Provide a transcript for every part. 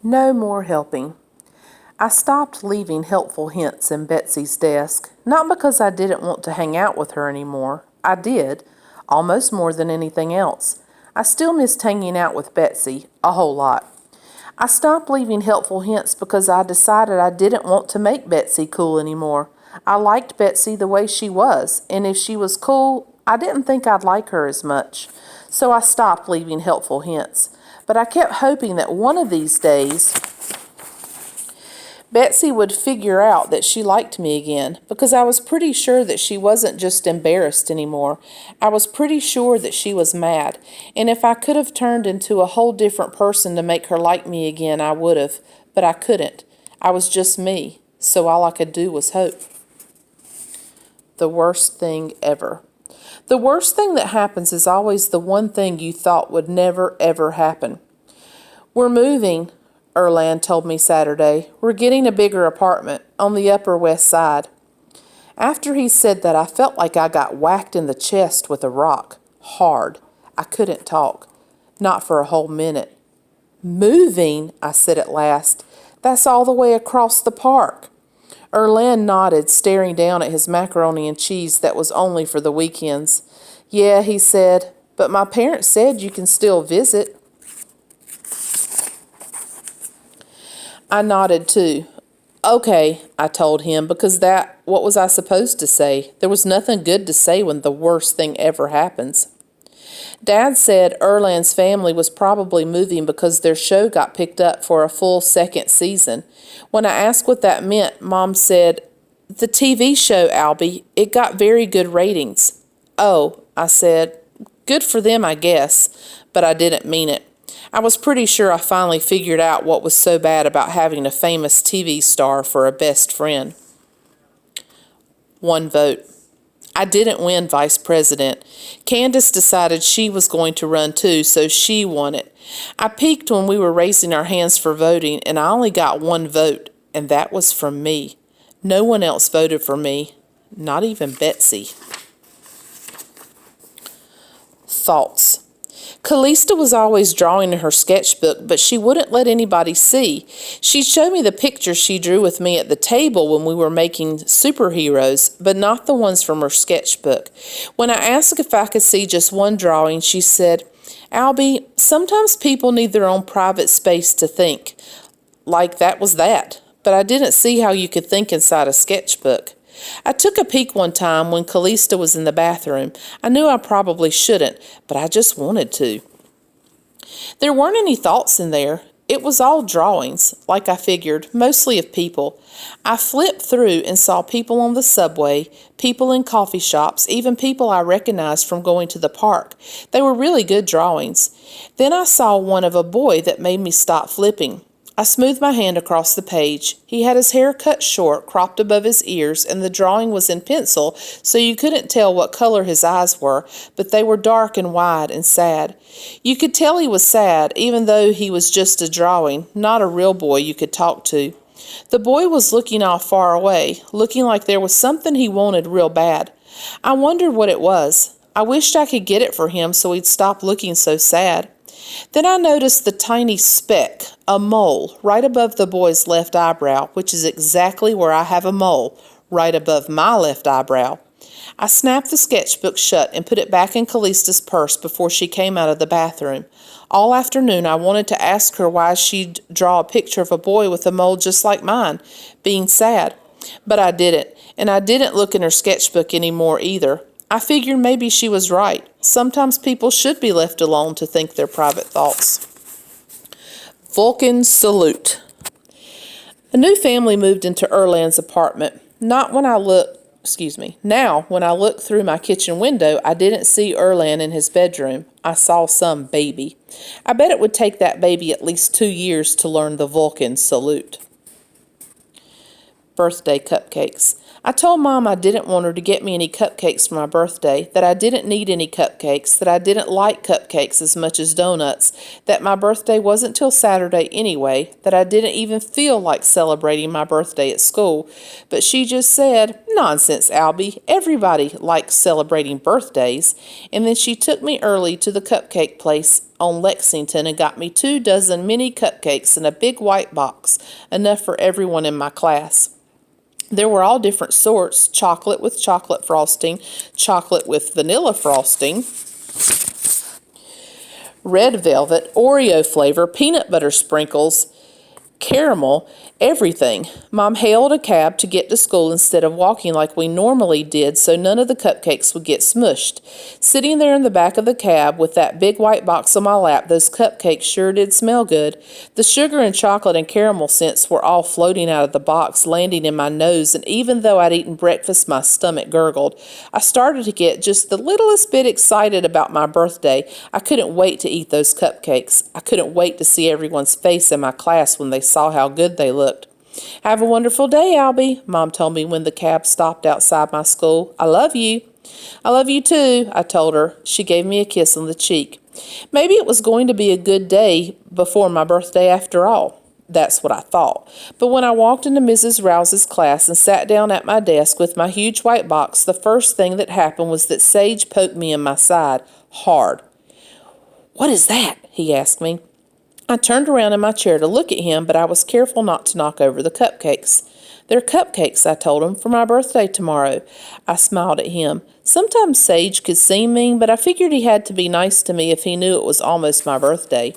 No more helping. I stopped leaving helpful hints in Betsy's desk, not because I didn't want to hang out with her anymore. I did, almost more than anything else. I still missed hanging out with Betsy, a whole lot. I stopped leaving helpful hints because I decided I didn't want to make Betsy cool anymore. I liked Betsy the way she was, and if she was cool, I didn't think I'd like her as much. So I stopped leaving helpful hints. But I kept hoping that one of these days Betsy would figure out that she liked me again, because I was pretty sure that she wasn't just embarrassed anymore. I was pretty sure that she was mad, and if I could have turned into a whole different person to make her like me again, I would have, but I couldn't. I was just me, so all I could do was hope. The worst thing ever. The worst thing that happens is always the one thing you thought would never, ever happen. We're moving, Erland told me Saturday. We're getting a bigger apartment on the Upper West Side. After he said that, I felt like I got whacked in the chest with a rock. Hard. I couldn't talk. Not for a whole minute. Moving, I said at last. That's all the way across the park. Erland nodded, staring down at his macaroni and cheese that was only for the weekends. Yeah, he said, but my parents said you can still visit. I nodded too. Okay, I told him, because what was I supposed to say? There was nothing good to say when the worst thing ever happens. Dad said Erland's family was probably moving because their show got picked up for a full second season. When I asked what that meant, Mom said, "The TV show, Albie, it got very good ratings." Oh, I said, good for them, I guess, but I didn't mean it. I was pretty sure I finally figured out what was so bad about having a famous TV star for a best friend. 1 vote. I didn't win vice president. Candace decided she was going to run too, so she won it. I peeked when we were raising our hands for voting, and I only got 1 vote, and that was from me. No one else voted for me, not even Betsy. Thoughts. Callista was always drawing in her sketchbook, but she wouldn't let anybody see. She'd show me the pictures she drew with me at the table when we were making superheroes, but not the ones from her sketchbook. When I asked if I could see just one drawing, she said, "Albie, sometimes people need their own private space to think." Like that was that, but I didn't see how you could think inside a sketchbook. I took a peek one time when Callista was in the bathroom. I knew I probably shouldn't, but I just wanted to. There weren't any thoughts in there. It was all drawings, like I figured, mostly of people. I flipped through and saw people on the subway, people in coffee shops, even people I recognized from going to the park. They were really good drawings. Then I saw one of a boy that made me stop flipping. I smoothed my hand across the page. He had his hair cut short, cropped above his ears, and the drawing was in pencil, so you couldn't tell what color his eyes were, but they were dark and wide and sad. You could tell he was sad, even though he was just a drawing, not a real boy you could talk to. The boy was looking off far away, looking like there was something he wanted real bad. I wondered what it was. I wished I could get it for him so he'd stop looking so sad. Then I noticed the tiny speck, a mole, right above the boy's left eyebrow, which is exactly where I have a mole, right above my left eyebrow. I snapped the sketchbook shut and put it back in Callista's purse before she came out of the bathroom. All afternoon I wanted to ask her why she'd draw a picture of a boy with a mole just like mine, being sad. But I didn't, and I didn't look in her sketchbook anymore either. I figured maybe she was right. Sometimes people should be left alone to think their private thoughts. Vulcan salute. A new family moved into Erland's apartment. Now, when I looked through my kitchen window, I didn't see Erland in his bedroom. I saw some baby. I bet it would take that baby at least 2 years to learn the Vulcan salute. Birthday cupcakes. I told Mom I didn't want her to get me any cupcakes for my birthday, that I didn't need any cupcakes, that I didn't like cupcakes as much as donuts, that my birthday wasn't till Saturday anyway, that I didn't even feel like celebrating my birthday at school. But she just said, Nonsense, Albie. Everybody likes celebrating birthdays. And then she took me early to the cupcake place on Lexington and got me 24 mini cupcakes in a big white box, enough for everyone in my class. There were all different sorts: chocolate with chocolate frosting, chocolate with vanilla frosting, red velvet, Oreo flavor, peanut butter sprinkles, caramel, everything. Mom hailed a cab to get to school instead of walking like we normally did, so none of the cupcakes would get smushed. Sitting there in the back of the cab with that big white box on my lap, those cupcakes sure did smell good. The sugar and chocolate and caramel scents were all floating out of the box, landing in my nose, and even though I'd eaten breakfast, my stomach gurgled. I started to get just the littlest bit excited about my birthday. I couldn't wait to eat those cupcakes. I couldn't wait to see everyone's face in my class when they saw how good they looked. Have a wonderful day, Albie, Mom told me when the cab stopped outside my school. I love you. I love you too, I told her. She gave me a kiss on the cheek. Maybe it was going to be a good day before my birthday after all. That's what I thought. But when I walked into Mrs. Rouse's class and sat down at my desk with my huge white box, the first thing that happened was that Sage poked me in my side hard. What is that? He asked me. I turned around in my chair to look at him, but I was careful not to knock over the cupcakes. They're cupcakes, I told him, for my birthday tomorrow. I smiled at him. Sometimes Sage could seem mean, but I figured he had to be nice to me if he knew it was almost my birthday.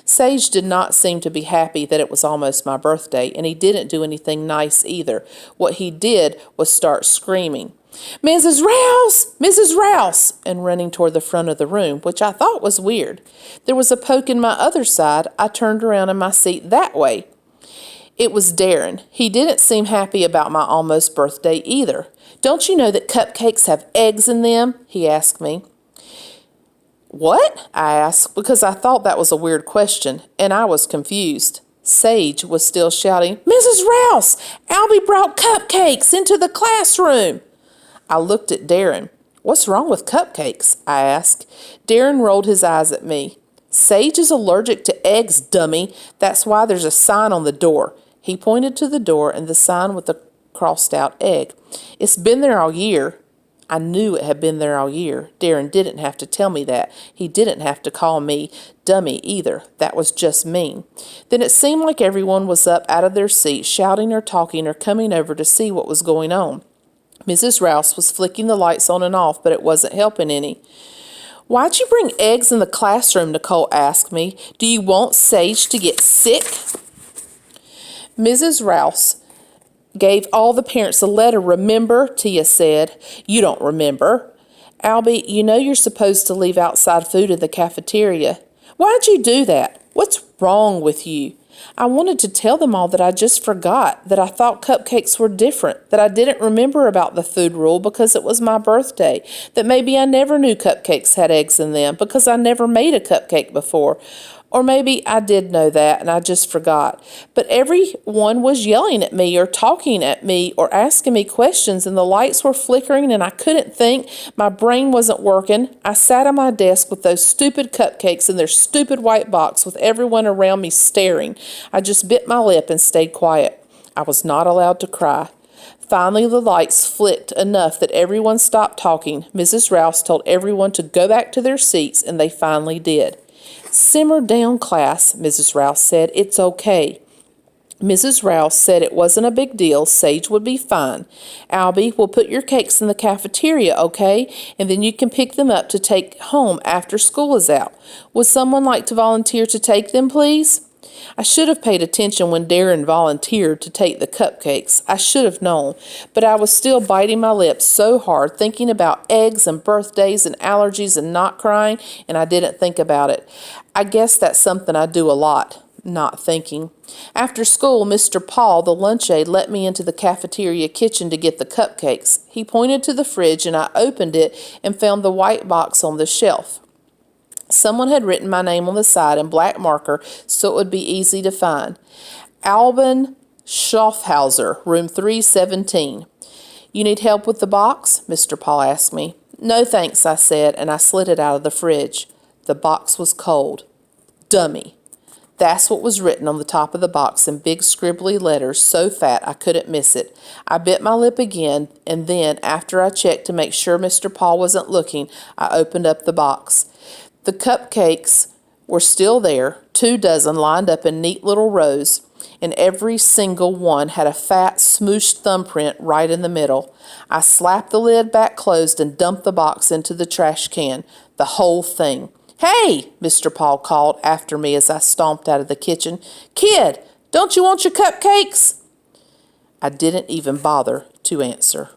Sage did not seem to be happy that it was almost my birthday, and he didn't do anything nice either. What he did was start screaming, "Mrs. Rouse! Mrs. Rouse!" and running toward the front of the room, which I thought was weird. There was a poke in my other side. I turned around in my seat that way. It was Darren. He didn't seem happy about my almost birthday either. "Don't you know that cupcakes have eggs in them?" he asked me. "What?" I asked, because I thought that was a weird question, and I was confused. Sage was still shouting, "Mrs. Rouse! Albie brought cupcakes into the classroom!" I looked at Darren. "What's wrong with cupcakes?" I asked. Darren rolled his eyes at me. "Sage is allergic to eggs, dummy. That's why there's a sign on the door." He pointed to the door and the sign with the crossed out egg. "It's been there all year." I knew it had been there all year. Darren didn't have to tell me that. He didn't have to call me dummy either. That was just mean. Then it seemed like everyone was up out of their seats, shouting or talking or coming over to see what was going on. Mrs. Rouse was flicking the lights on and off, but it wasn't helping any. "Why'd you bring eggs in the classroom?" Nicole asked me. "Do you want Sage to get sick?" Mrs. Rouse gave all the parents a letter. "Remember?" Tia said. "You don't remember." "Albie, you know you're supposed to leave outside food in the cafeteria." "Why'd you do that? What's wrong with you?" I wanted to tell them all that I just forgot, that I thought cupcakes were different, that I didn't remember about the food rule because it was my birthday, that maybe I never knew cupcakes had eggs in them because I never made a cupcake before. Or maybe I did know that and I just forgot. But everyone was yelling at me or talking at me or asking me questions, and the lights were flickering and I couldn't think. My brain wasn't working. I sat at my desk with those stupid cupcakes in their stupid white box with everyone around me staring. I just bit my lip and stayed quiet. I was not allowed to cry. Finally, the lights flicked enough that everyone stopped talking. Mrs. Rouse told everyone to go back to their seats, and they finally did. "Simmer down, class," Mrs. Rouse said. "It's okay." Mrs. Rouse said it wasn't a big deal. Sage would be fine. "Albie, we'll put your cakes in the cafeteria, okay? And then you can pick them up to take home after school is out. Would someone like to volunteer to take them, please?" I should have paid attention when Darren volunteered to take the cupcakes. I should have known, but I was still biting my lips so hard, thinking about eggs and birthdays and allergies and not crying, and I didn't think about it. I guess that's something I do a lot, not thinking. After school, Mr. Paul, the lunch aide, let me into the cafeteria kitchen to get the cupcakes. He pointed to the fridge, and I opened it and found the white box on the shelf. Someone had written my name on the side in black marker so it would be easy to find. Alban Schaffhauser, room 317. "You need help with the box?" Mr. Paul asked me. "No thanks," I said, and I slid it out of the fridge. The box was cold. Dummy. That's what was written on the top of the box in big scribbly letters so fat I couldn't miss it. I bit my lip again, and then, after I checked to make sure Mr. Paul wasn't looking, I opened up the box. The cupcakes were still there, 2 dozen lined up in neat little rows, and every single one had a fat, smooshed thumbprint right in the middle. I slapped the lid back closed and dumped the box into the trash can, the whole thing. "Hey!" Mr. Paul called after me as I stomped out of the kitchen. "Kid, don't you want your cupcakes?" I didn't even bother to answer.